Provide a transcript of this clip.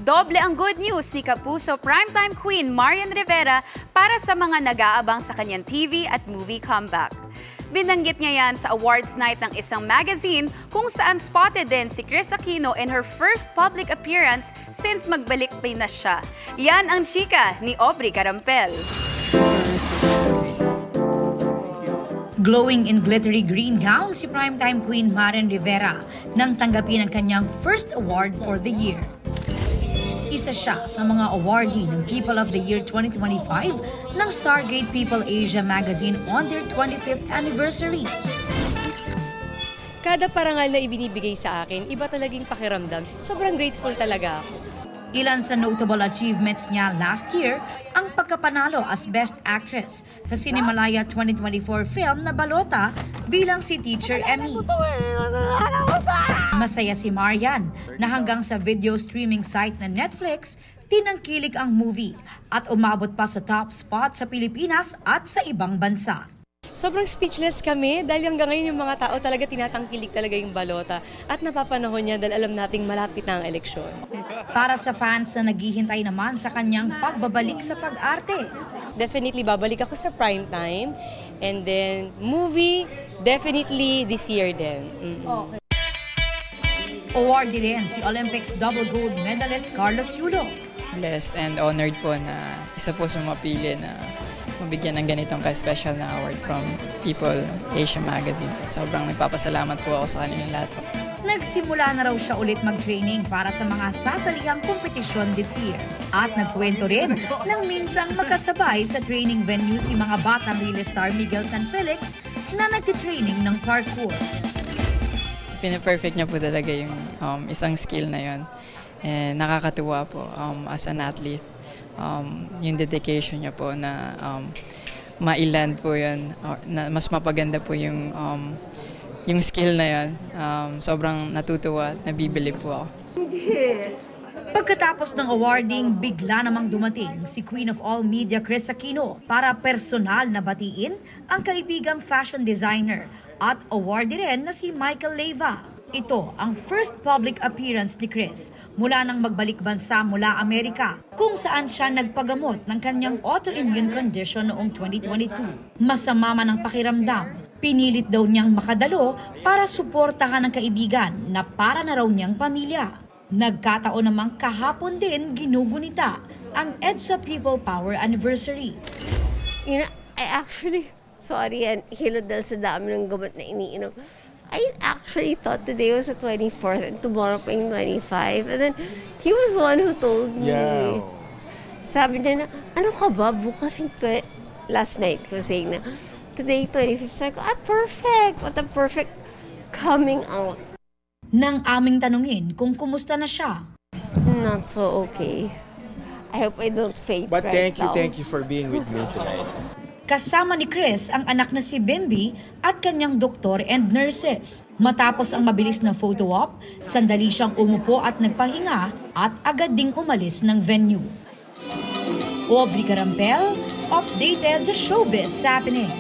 Doble ang good news ni Kapuso primetime queen Marian Rivera para sa mga nag-aabang sa kanyang TV at movie comeback. Binanggit niya yan sa awards night ng isang magazine kung saan spotted din si Kris Aquino in her first public appearance since magbalik Pinas siya. Yan ang chika ni Aubrey Carampel. Glowing in glittery green gown si primetime queen Marian Rivera nang tanggapin ang kanyang first award for the year. Isa siya sa mga awardee ng People of the Year 2025 ng Stargate People Asia magazine on their 25th anniversary. Kada parangal na ibinibigay sa akin, iba talagang pakiramdam. Sobrang grateful talaga ako. Ilan sa notable achievements niya last year ang pagkapanalo as Best Actress sa Cinemalaya 2024 film na Balota bilang si Teacher Emmy. Masaya si Marian na hanggang sa video streaming site na Netflix, tinangkilik ang movie at umabot pa sa top spot sa Pilipinas at sa ibang bansa. Sobrang speechless kami dahil hanggang ngayon yung mga tao talaga tinatangkilik talaga yung Balota at napapanahon niya dahil alam nating malapit na ang eleksyon. Para sa fans na naghihintay naman sa kanyang pagbabalik sa pag-arte. Definitely babalik ako sa primetime and then movie definitely this year din. Okay. Awardee rin si Olympics double gold medalist Carlos Yulo. Blessed and honored po na isa po sa mapili na mabigyan ng ganitong ka-special na award from People Asia magazine. Sobrang nagpapasalamat po ako sa kanilang lahat po. Nagsimula na raw siya ulit mag-training para sa mga sasalihang kompetisyon this year. At nagkwento rin nang minsang magkasabay sa training venue si mga batang real star Miguel Tan Felix na nagtitraining ng parkour. Pina-perfect niya po talaga yung isang skill na yon. And nakakatuwa po as an athlete. Yung dedication niya po na mailand po yun, na mas mapaganda po yung skill na yun. Sobrang natutuwa at nabibili po ako. Pagkatapos ng awarding, bigla namang dumating si Queen of All Media Kris Aquino para personal na batiin ang kaibigang fashion designer at awardee rin na si Michael Leyva. Ito ang first public appearance ni Kris mula nang magbalik bansa mula Amerika, kung saan siya nagpagamot ng kanyang autoimmune condition noong 2022. Masama man ang pakiramdam, pinilit daw niyang makadalo para suportahan ang kaibigan na para na raw niyang pamilya. Nagkataon namang kahapon din ginugunita ang EDSA People Power Anniversary. You know, I actually, sorry, and hilod dahil sa dami ng gamot na iniinom. I actually thought today was the 24th and tomorrow pa yung 25. And then, he was the one who told me. Yeah. Sabi niya na, ano ka ba? Bukas yung last night, he was saying na, today 25th. So I go, perfect! What a perfect coming out. Nang aming tanungin kung kumusta na siya. Not so okay. I hope I don't fade But right now. thank you for being with me tonight. Kasama ni Kris ang anak na si Bimby at kanyang doktor and nurses. Matapos ang mabilis na photo op, sandali siyang umupo at nagpahinga at agad ding umalis ng venue. Aubrey Carampel, updated sa Showbiz Happenings.